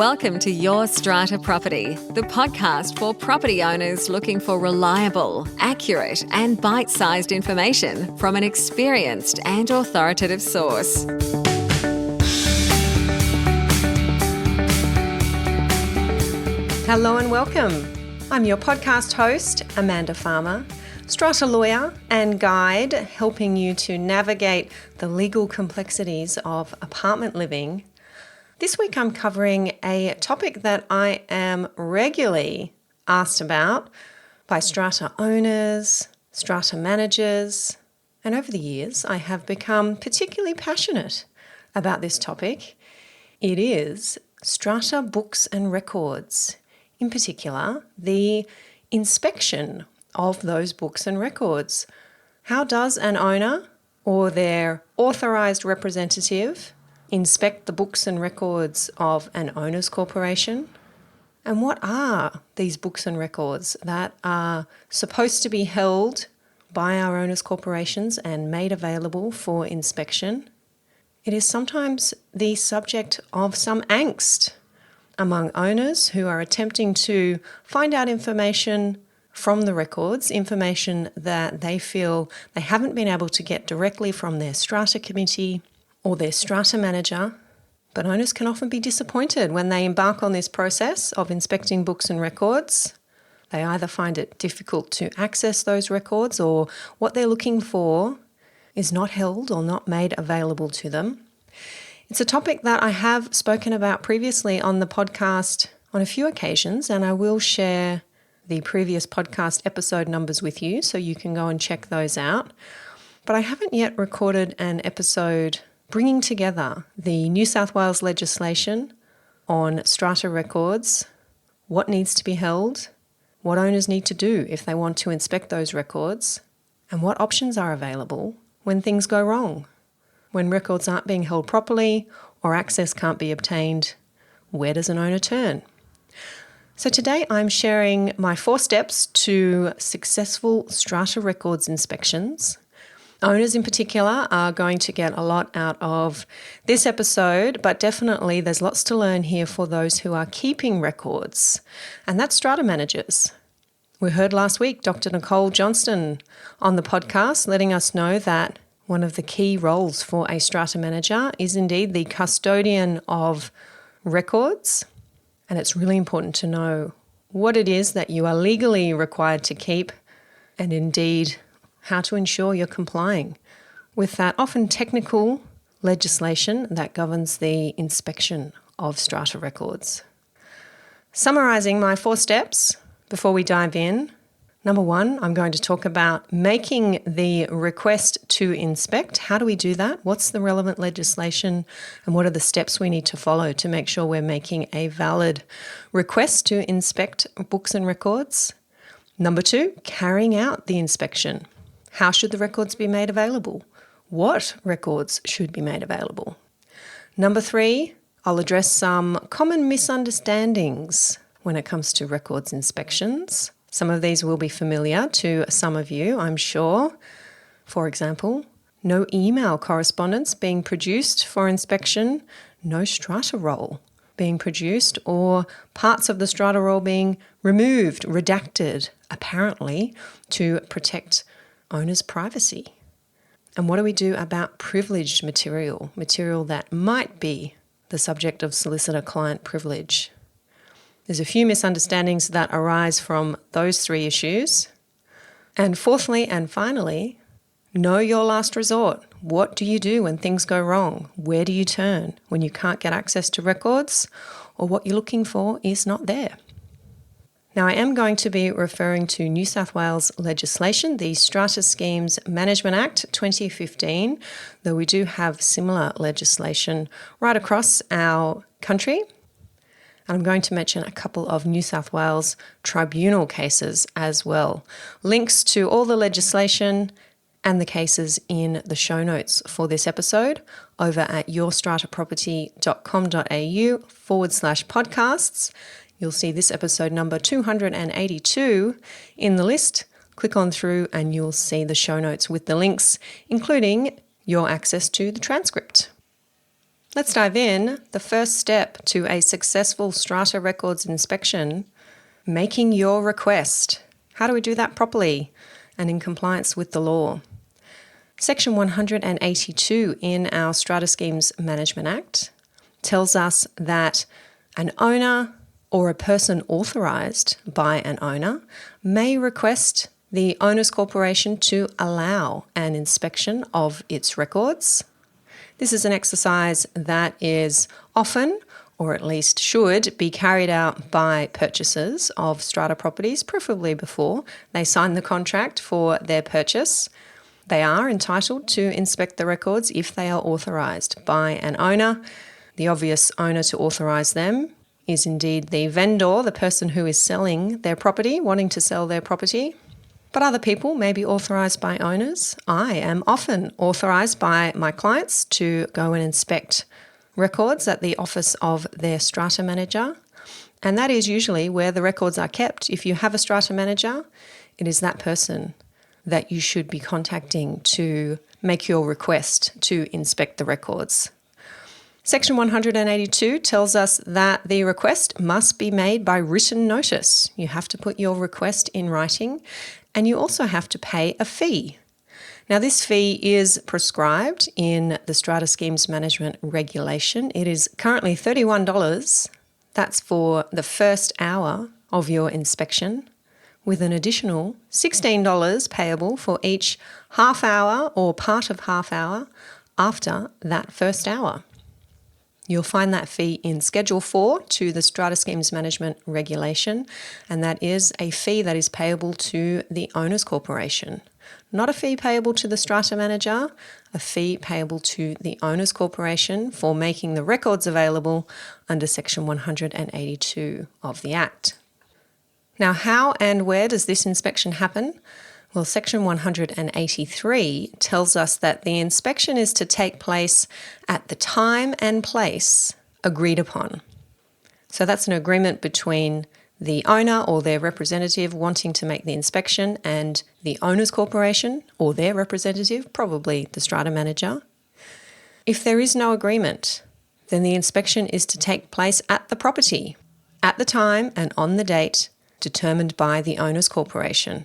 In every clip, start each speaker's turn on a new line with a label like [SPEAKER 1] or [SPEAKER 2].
[SPEAKER 1] Welcome to Your Strata Property, the podcast for property owners looking for reliable, accurate, and bite-sized information from an experienced and authoritative source.
[SPEAKER 2] Hello and welcome. I'm your podcast host, Amanda Farmer, strata lawyer and guide, helping you to navigate the legal complexities of apartment living. This week I'm covering a topic that I am regularly asked about by strata owners, strata managers, and over the years I have become particularly passionate about this topic. It is strata books and records, in particular the inspection of those books and records. How does an owner or their authorised representative inspect the books and records of an owner's corporation? And what are these books and records that are supposed to be held by our owners' corporations and made available for inspection? It is sometimes the subject of some angst among owners who are attempting to find out information from the records, information that they feel they haven't been able to get directly from their strata committee or their strata manager. But owners can often be disappointed when they embark on this process of inspecting books and records. They either find it difficult to access those records, or what they're looking for is not held or not made available to them. It's a topic that I have spoken about previously on the podcast on a few occasions, and I will share the previous podcast episode numbers with you so you can go and check those out. But I haven't yet recorded an episode bringing together the New South Wales legislation on strata records, what needs to be held, what owners need to do if they want to inspect those records, and what options are available when things go wrong. When records aren't being held properly or access can't be obtained, where does an owner turn? So today I'm sharing my 4 steps to successful strata records inspections. Owners in particular are going to get a lot out of this episode, but definitely there's lots to learn here for those who are keeping records, and that's strata managers. We heard last week Dr. Nicole Johnston on the podcast letting us know that one of the key roles for a strata manager is indeed the custodian of records, and it's really important to know what it is that you are legally required to keep, and indeed how to ensure you're complying with that often technical legislation that governs the inspection of strata records. Summarising my 4 steps before we dive in. Number 1, I'm going to talk about making the request to inspect. How do we do that? What's the relevant legislation, and what are the steps we need to follow to make sure we're making a valid request to inspect books and records? Number 2, carrying out the inspection. How should the records be made available? What records should be made available? Number 3, I'll address some common misunderstandings when it comes to records inspections. Some of these will be familiar to some of you, I'm sure. For example, no email correspondence being produced for inspection, no strata roll being produced, or parts of the strata roll being removed, redacted, apparently to protect owners' privacy. And what do we do about privileged material that might be the subject of solicitor-client privilege? There's a few misunderstandings that arise from those 3 issues. And fourthly and finally, know your last resort. What do you do when things go wrong? Where do you turn when you can't get access to records, or what you're looking for is not there? Now, I am going to be referring to New South Wales legislation, the Strata Schemes Management Act 2015, though we do have similar legislation right across our country. And I'm going to mention a couple of New South Wales tribunal cases as well. Links to all the legislation and the cases in the show notes for this episode over at yourstrataproperty.com.au/podcasts. You'll see this episode number 282 in the list. Click on through and you'll see the show notes with the links, including your access to the transcript. Let's dive in. The first step to a successful Strata Records inspection, making your request. How do we do that properly and in compliance with the law? Section 182 in our Strata Schemes Management Act tells us that an owner or a person authorised by an owner may request the Owners Corporation to allow an inspection of its records. This is an exercise that is often, or at least should, be carried out by purchasers of strata properties, preferably before they sign the contract for their purchase. They are entitled to inspect the records if they are authorised by an owner. The obvious owner to authorise them is indeed the vendor, the person who is selling their property, wanting to sell their property. But other people may be authorised by owners. I am often authorised by my clients to go and inspect records at the office of their strata manager. And that is usually where the records are kept. If you have a strata manager, it is that person that you should be contacting to make your request to inspect the records. Section 182 tells us that the request must be made by written notice. You have to put your request in writing, and you also have to pay a fee. Now, this fee is prescribed in the Strata Schemes Management Regulation. It is currently $31. That's for the first hour of your inspection, with an additional $16 payable for each half hour or part of half hour after that first hour. You'll find that fee in Schedule 4 to the Strata Schemes Management Regulation, and that is a fee that is payable to the Owners Corporation. Not a fee payable to the strata manager, a fee payable to the Owners Corporation for making the records available under Section 182 of the Act. Now, how and where does this inspection happen? Well, Section 183 tells us that the inspection is to take place at the time and place agreed upon. So that's an agreement between the owner or their representative wanting to make the inspection and the Owners Corporation or their representative, probably the strata manager. If there is no agreement, then the inspection is to take place at the property, at the time and on the date determined by the Owners Corporation.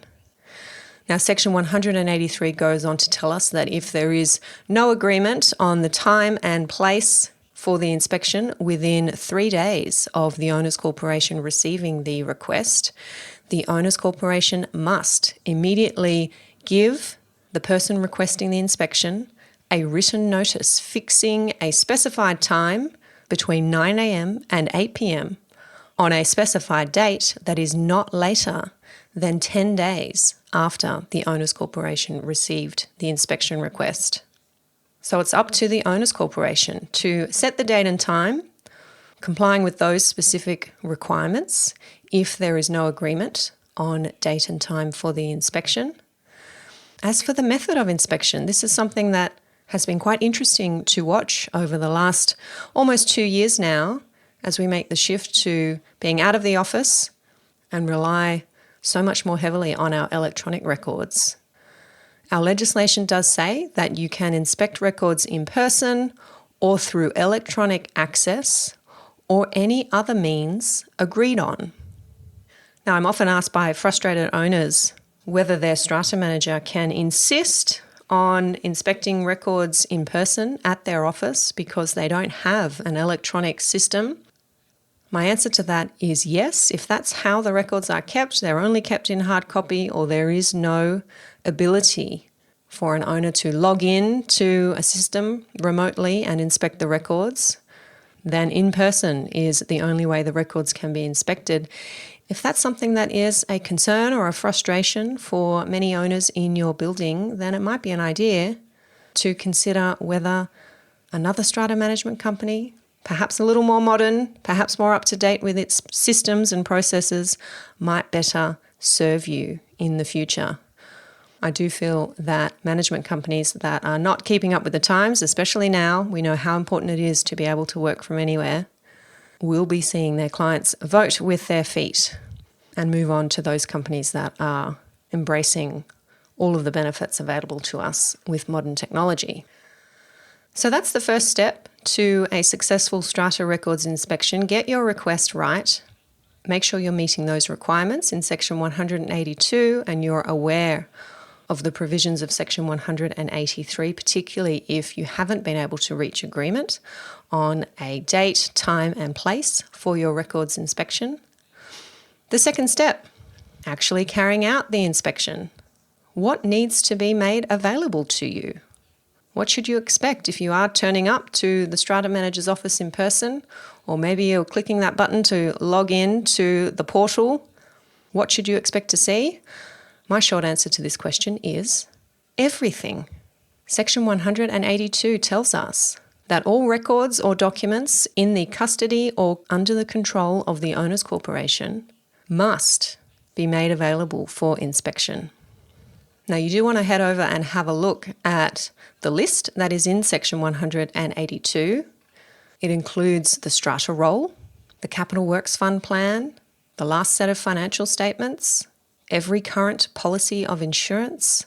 [SPEAKER 2] Now, Section 183 goes on to tell us that if there is no agreement on the time and place for the inspection within 3 days of the Owners Corporation receiving the request, the Owners Corporation must immediately give the person requesting the inspection a written notice fixing a specified time between 9 a.m. and 8 p.m. on a specified date that is not later than 10 days after the Owners Corporation received the inspection request. So it's up to the Owners Corporation to set the date and time, complying with those specific requirements if there is no agreement on date and time for the inspection. As for the method of inspection, this is something that has been quite interesting to watch over the last almost 2 years now as we make the shift to being out of the office and rely so much more heavily on our electronic records. Our legislation does say that you can inspect records in person or through electronic access or any other means agreed on. Now, I'm often asked by frustrated owners whether their strata manager can insist on inspecting records in person at their office because they don't have an electronic system. My answer to that is yes. If that's how the records are kept, they're only kept in hard copy, or there is no ability for an owner to log in to a system remotely and inspect the records, then in person is the only way the records can be inspected. If that's something that is a concern or a frustration for many owners in your building, then it might be an idea to consider whether another strata management company, perhaps a little more modern, perhaps more up to date with its systems and processes, might better serve you in the future. I do feel that management companies that are not keeping up with the times, especially now, we know how important it is to be able to work from anywhere, will be seeing their clients vote with their feet and move on to those companies that are embracing all of the benefits available to us with modern technology. So that's the first step to a successful Strata Records inspection. Get your request right. Make sure you're meeting those requirements in Section 182 and you're aware of the provisions of Section 183, particularly if you haven't been able to reach agreement on a date, time and place for your records inspection. The second step, actually carrying out the inspection. What needs to be made available to you? What should you expect if you are turning up to the Strata Manager's office in person, or maybe you're clicking that button to log in to the portal? What should you expect to see? My short answer to this question is everything. Section 182 tells us that all records or documents in the custody or under the control of the Owners Corporation must be made available for inspection. Now, you do want to head over and have a look at the list that is in Section 182. It includes the strata roll, the Capital Works Fund plan, the last set of financial statements, every current policy of insurance,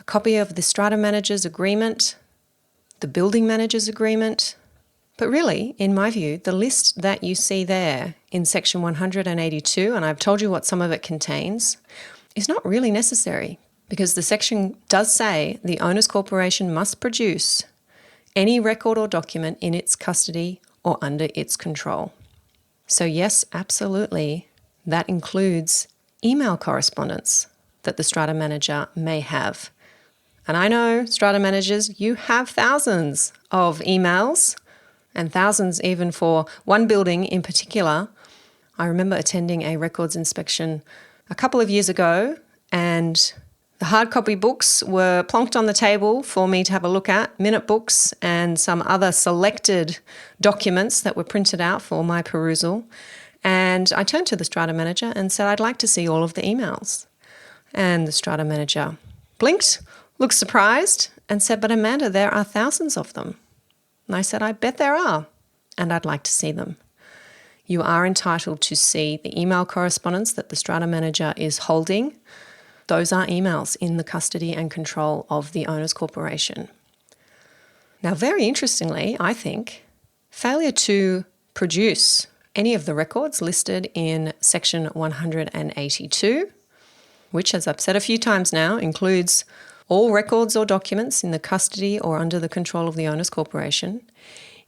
[SPEAKER 2] a copy of the Strata Manager's agreement, the Building Manager's agreement. But really, in my view, the list that you see there in Section 182, and I've told you what some of it contains, is not really necessary, because the section does say the Owners Corporation must produce any record or document in its custody or under its control. So yes, absolutely, that includes email correspondence that the Strata Manager may have. And I know, Strata Managers, you have thousands of emails, and thousands even for one building in particular. I remember attending a records inspection a couple of years ago, and the hard copy books were plonked on the table for me to have a look at, minute books and some other selected documents that were printed out for my perusal. And I turned to the Strata Manager and said, I'd like to see all of the emails. And the Strata Manager blinked, looked surprised, and said, but Amanda, there are thousands of them. And I said, I bet there are, and I'd like to see them. You are entitled to see the email correspondence that the Strata Manager is holding. Those are emails in the custody and control of the Owners Corporation. Now, very interestingly, I think, failure to produce any of the records listed in Section 182, which, as I've said a few times now, includes all records or documents in the custody or under the control of the Owners Corporation,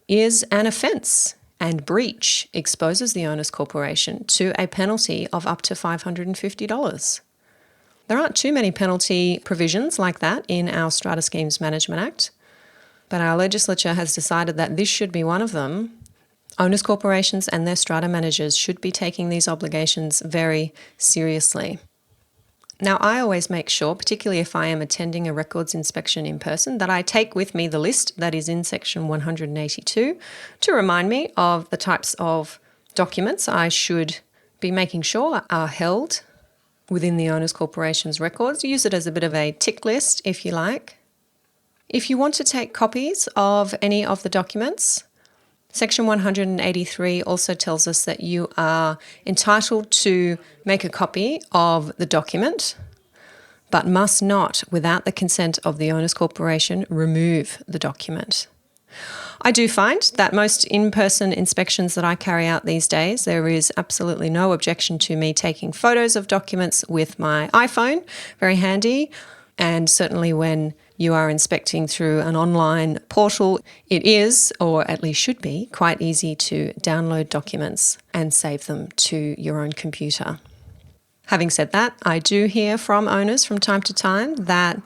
[SPEAKER 2] is an offence, and breach exposes the Owners Corporation to a penalty of up to $550. There aren't too many penalty provisions like that in our Strata Schemes Management Act, but our legislature has decided that this should be one of them. Owners corporations and their strata managers should be taking these obligations very seriously. Now, I always make sure, particularly if I am attending a records inspection in person, that I take with me the list that is in Section 182 to remind me of the types of documents I should be making sure are held within the Owners Corporation's records. Use it as a bit of a tick list, if you like. If you want to take copies of any of the documents, Section 183 also tells us that you are entitled to make a copy of the document, but must not, without the consent of the Owners Corporation, remove the document. I do find that most in-person inspections that I carry out these days, there is absolutely no objection to me taking photos of documents with my iPhone, very handy, and certainly when you are inspecting through an online portal, it is, or at least should be, quite easy to download documents and save them to your own computer. Having said that, I do hear from owners from time to time that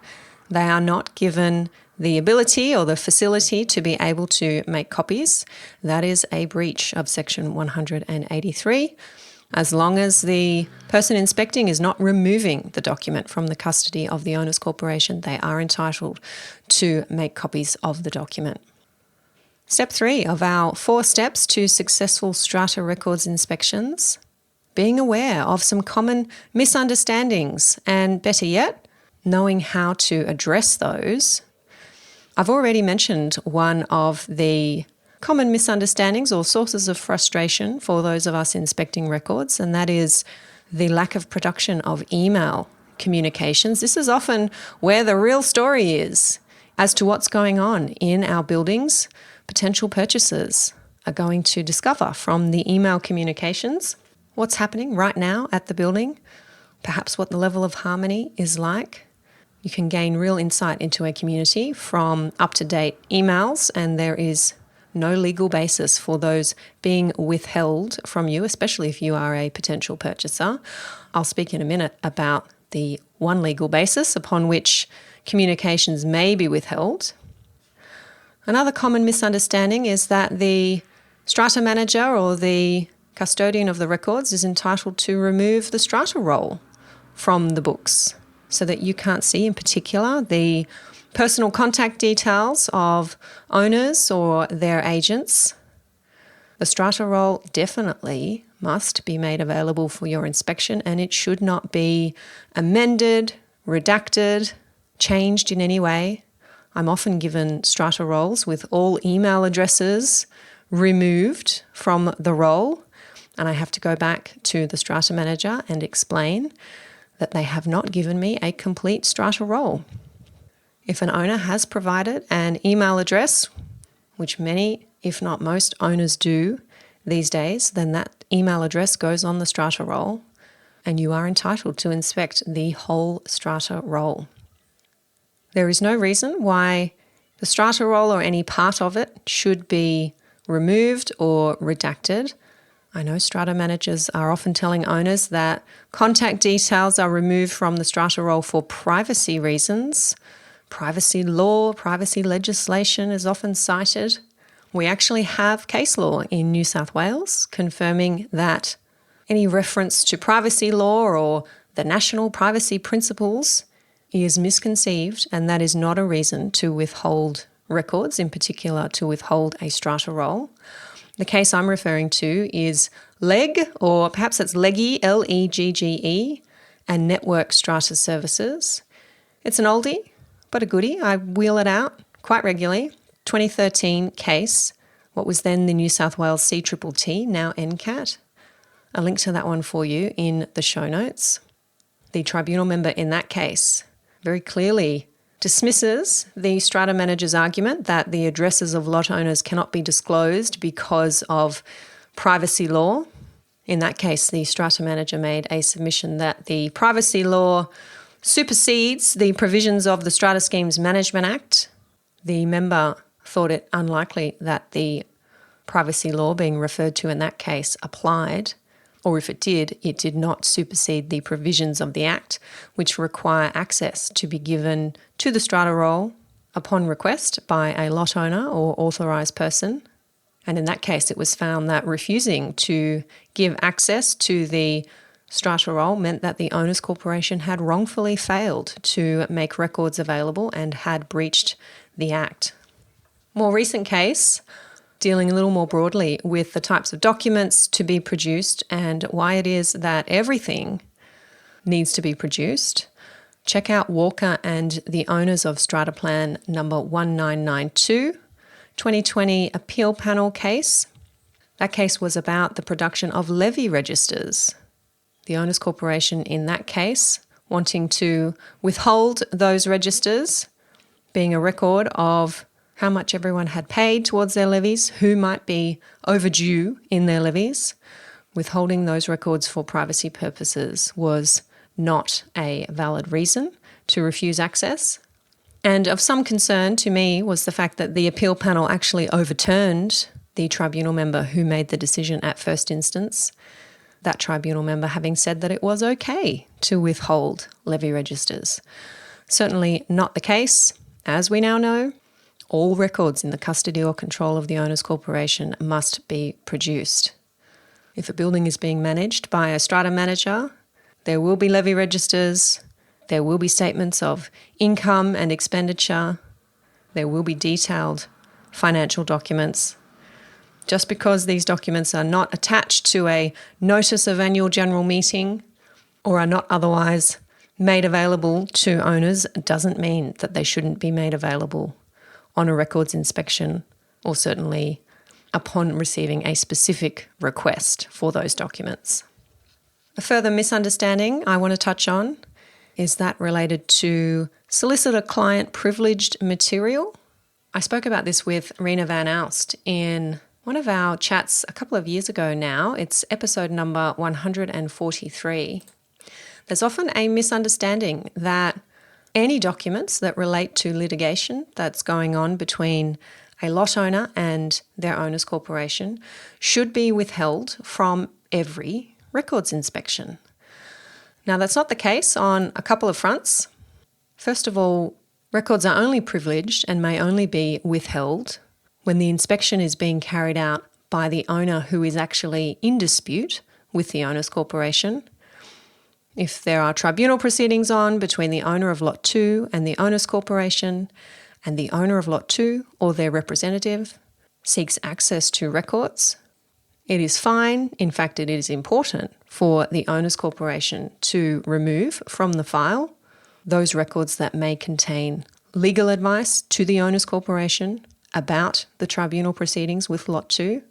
[SPEAKER 2] they are not given the ability or the facility to be able to make copies. That is a breach of Section 183. As long as the person inspecting is not removing the document from the custody of the Owners Corporation, they are entitled to make copies of the document. Step 3 of our 4 steps to successful Strata Records inspections: being aware of some common misunderstandings and, better yet, knowing how to address those. I've already mentioned one of the common misunderstandings or sources of frustration for those of us inspecting records, and that is the lack of production of email communications. This is often where the real story is as to what's going on in our buildings, potential purchasers are going to discover from the email communications what's happening right now at the building, perhaps what the level of harmony is like. You can gain real insight into a community from up-to-date emails, and there is no legal basis for those being withheld from you, especially if you are a potential purchaser. I'll speak in a minute about the one legal basis upon which communications may be withheld. Another common misunderstanding is that the strata manager or the custodian of the records is entitled to remove the strata roll from the books so that you can't see, in particular, the personal contact details of owners or their agents. The strata roll definitely must be made available for your inspection, and it should not be amended, redacted, changed in any way. I'm often given strata rolls with all email addresses removed from the roll, and I have to go back to the strata manager and explain that they have not given me a complete strata roll. If an owner has provided an email address, which many, if not most, owners do these days, then that email address goes on the strata roll, and you are entitled to inspect the whole strata roll. There is no reason why the strata roll or any part of it should be removed or redacted. I know strata managers are often telling owners that contact details are removed from the strata roll for privacy reasons. Privacy law, privacy legislation is often cited. We actually have case law in New South Wales confirming that any reference to privacy law or the national privacy principles is misconceived, and that is not a reason to withhold records, in particular to withhold a strata roll. The case I'm referring to is LEG, or perhaps it's LEGGE, L-E-G-G-E, and Network Strata Services. It's an oldie, but a goodie. I wheel it out quite regularly. 2013 case, what was then the New South Wales CTTT, now NCAT. A link to that one for you in the show notes. The tribunal member in that case very clearly dismisses the strata manager's argument that the addresses of lot owners cannot be disclosed because of privacy law. In that case, the strata manager made a submission that the privacy law supersedes the provisions of the Strata Schemes Management Act. The member thought it unlikely that the privacy law being referred to in that case applied, or if it did not supersede the provisions of the Act, which require access to be given to the strata roll upon request by a lot owner or authorised person. And in that case, it was found that refusing to give access to the strata roll meant that the Owners Corporation had wrongfully failed to make records available and had breached the Act. More recent case, dealing a little more broadly with the types of documents to be produced and why it is that everything needs to be produced. Check out Walker and the owners of Strata Plan number 1992, 2020 appeal panel case. That case was about the production of levy registers. The Owners Corporation in that case wanting to withhold those registers, being a record of how much everyone had paid towards their levies, who might be overdue in their levies. Withholding those records for privacy purposes was not a valid reason to refuse access. And of some concern to me was the fact that the appeal panel actually overturned the tribunal member who made the decision at first instance, that tribunal member having said that it was okay to withhold levy registers. Certainly not the case. As we now know, all records in the custody or control of the Owners Corporation must be produced. If a building is being managed by a strata manager, there will be levy registers, there will be statements of income and expenditure, there will be detailed financial documents. Just because these documents are not attached to a notice of annual general meeting or are not otherwise made available to owners doesn't mean that they shouldn't be made available on a records inspection, or certainly upon receiving a specific request for those documents. A further misunderstanding I want to touch on is that related to Solicitor-client privileged material. I spoke about this with Rena Van Alst in one of our chats a couple of years ago now. It's episode number 143. There's often a misunderstanding that any documents that relate to litigation that's going on between a lot owner and their owner's corporation should be withheld from every records inspection. Now, that's not the case on a couple of fronts. First of all, records are only privileged and may only be withheld when the inspection is being carried out by the owner who is actually in dispute with the owner's corporation. If there are tribunal proceedings on between the owner of Lot 2 and the owner's corporation, and the owner of Lot 2 or their representative seeks access to records, it is fine, in fact it is important, for the owner's corporation to remove from the file those records that may contain legal advice to the owner's corporation about the tribunal proceedings with Lot 2.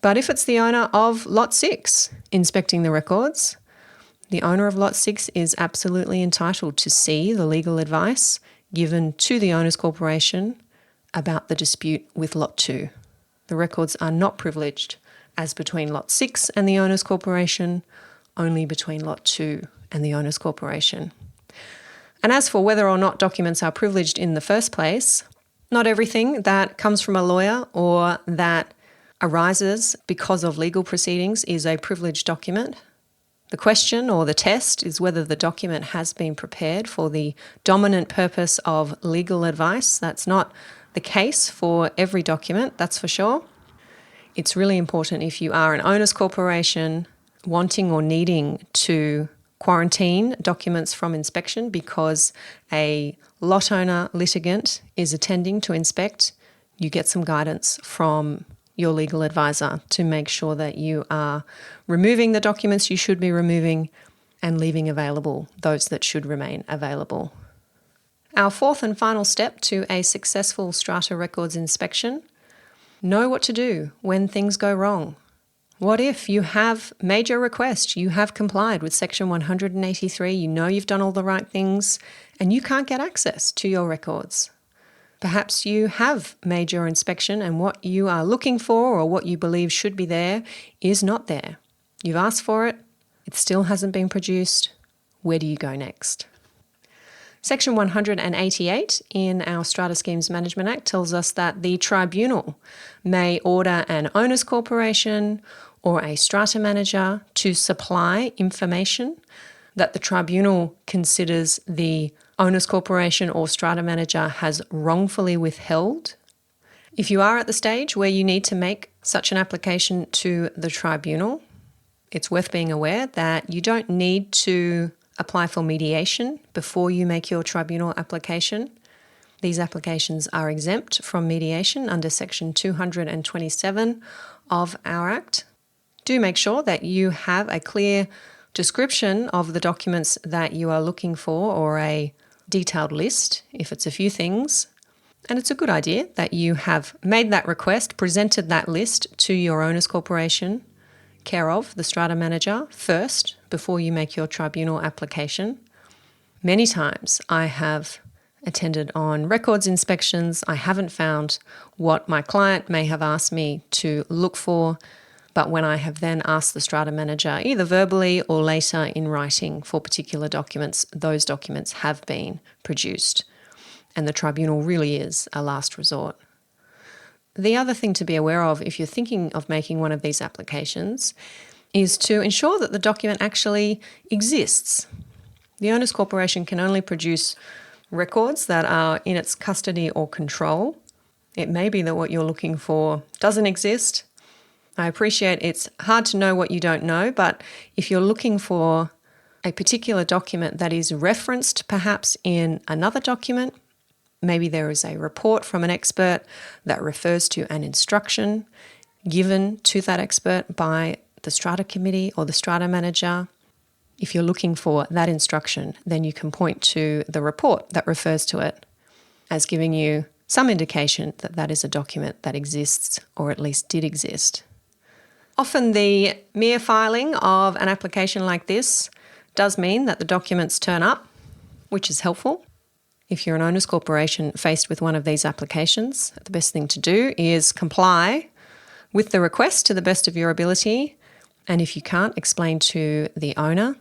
[SPEAKER 2] But if it's the owner of Lot 6 inspecting the records, the owner of Lot 6 is absolutely entitled to see the legal advice given to the owner's corporation about the dispute with Lot 2. The records are not privileged as between Lot 6 and the owner's corporation, only between Lot 2 and the owner's corporation. And as for whether or not documents are privileged in the first place, not everything that comes from a lawyer or that arises because of legal proceedings is a privileged document. The question or the test is whether the document has been prepared for the dominant purpose of legal advice. That's not the case for every document, that's for sure. It's really important if you are an owner's corporation wanting or needing to quarantine documents from inspection because a lot owner litigant is attending to inspect, you get some guidance from your legal advisor to make sure that you are removing the documents you should be removing and leaving available those that should remain available. Our fourth and final step to a successful Strata Records inspection: know what to do when things go wrong. What if you have made your request, you have complied with Section 183, you know you've done all the right things, and you can't get access to your records? Perhaps you have made your inspection and what you are looking for or what you believe should be there is not there. You've asked for it, it still hasn't been produced. Where do you go next? Section 188 in our Strata Schemes Management Act tells us that the tribunal may order an owner's corporation or a strata manager to supply information that the tribunal considers the owner's corporation or strata manager has wrongfully withheld. If you are at the stage where you need to make such an application to the tribunal, it's worth being aware that you don't need to apply for mediation before you make your tribunal application. These applications are exempt from mediation under Section 227 of our Act. Do make sure that you have a clear description of the documents that you are looking for, or a detailed list if it's a few things. And it's a good idea that you have made that request, presented that list to your owner's corporation, care of the strata manager first before you make your tribunal application. Many times I have attended on records inspections. I haven't found what my client may have asked me to look for, but when I have then asked the strata manager, either verbally or later in writing for particular documents, those documents have been produced. And the tribunal really is a last resort. The other thing to be aware of if you're thinking of making one of these applications is to ensure that the document actually exists. The owner's corporation can only produce records that are in its custody or control. It may be that what you're looking for doesn't exist. I appreciate it's hard to know what you don't know, but if you're looking for a particular document that is referenced perhaps in another document, maybe there is a report from an expert that refers to an instruction given to that expert by the strata committee or the strata manager. If you're looking for that instruction, then you can point to the report that refers to it as giving you some indication that that is a document that exists or at least did exist. Often the mere filing of an application like this does mean that the documents turn up, which is helpful. If you're an owner's corporation faced with one of these applications, the best thing to do is comply with the request to the best of your ability. And if you can't, explain to the owner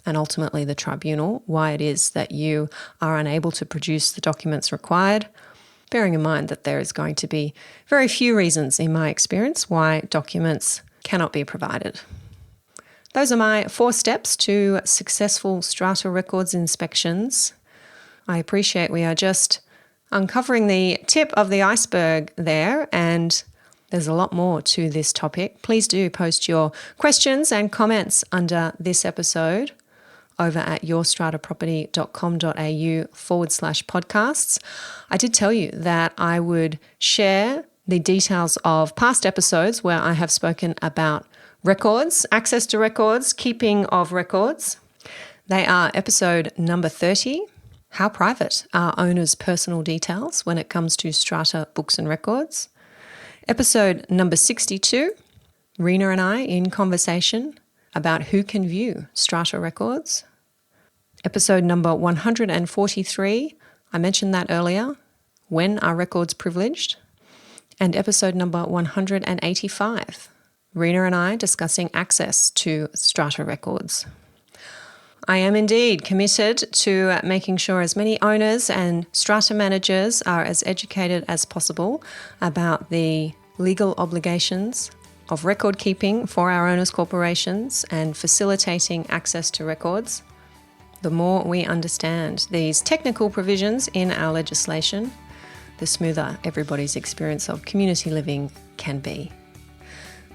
[SPEAKER 2] and ultimately the tribunal why it is that you are unable to produce the documents required, bearing in mind that there is going to be very few reasons, in my experience, why documents cannot be provided. Those are my 4 steps to successful Strata Records inspections. I appreciate we are just uncovering the tip of the iceberg there, and there's a lot more to this topic. Please do post your questions and comments under this episode over at yourstrataproperty.com.au/podcasts. I did tell you that I would share the details of past episodes where I have spoken about records, access to records, keeping of records. They are episode number 30, How Private Are Owners' Personal Details When It Comes to Strata Books and Records. Episode number 62, Rena and I in conversation about who can view Strata records. Episode number 143, I mentioned that earlier, When Are Records Privileged? And episode number 185, Rena and I discussing access to Strata records. I am indeed committed to making sure as many owners and strata managers are as educated as possible about the legal obligations of record keeping for our owners' corporations and facilitating access to records. The more we understand these technical provisions in our legislation, the smoother everybody's experience of community living can be.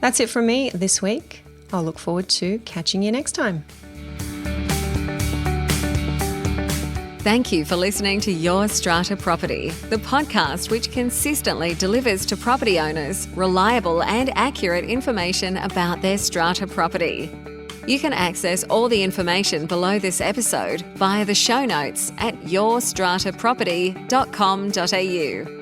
[SPEAKER 2] That's it from me this week. I'll look forward to catching you next time.
[SPEAKER 1] Thank you for listening to Your Strata Property, the podcast which consistently delivers to property owners reliable and accurate information about their strata property. You can access all the information below this episode via the show notes at yourstrataproperty.com.au.